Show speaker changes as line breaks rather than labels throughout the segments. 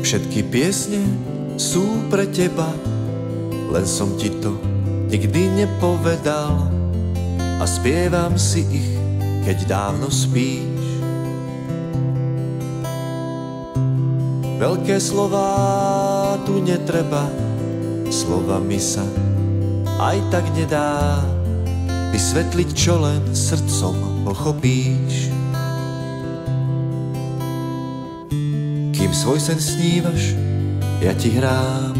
Všetky piesne sú pre teba, len som ti to nikdy nepovedal. A spievam si ich, keď dávno spíš. Veľké slová tu netreba, slovami sa aj tak nedá vysvetliť, čo len srdcom pochopíš. Kým svoj sen snívaš, ja ti hrám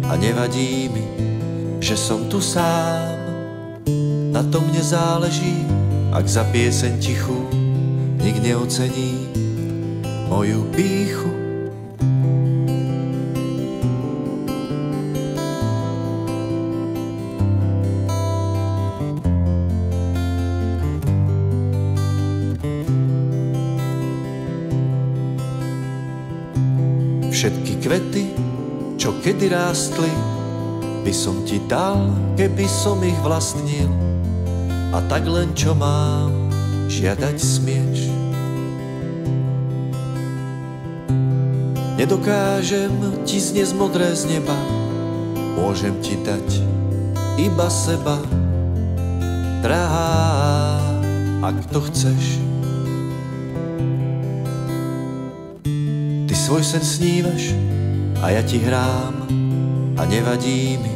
a nevadí mi, že som tu sám. Na tom mne záleží, ak za pieseň tichú nik neocení moju pýchu. Všetky kvety, čo kedy rástli, by som ti dal, keby som ich vlastnil. A tak len čo mám, žiadať smieš. Nedokážem ti zniesť modré z neba, môžem ti dať iba seba. Drahá, ak to chceš. Ty svoj sen snívaš a ja ti hrám a nevadí mi,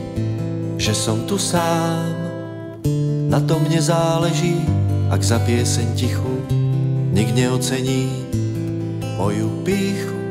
že som tu sám. Na tom mne záleží, ak za pieseň tichú nik neocení moju pýchu.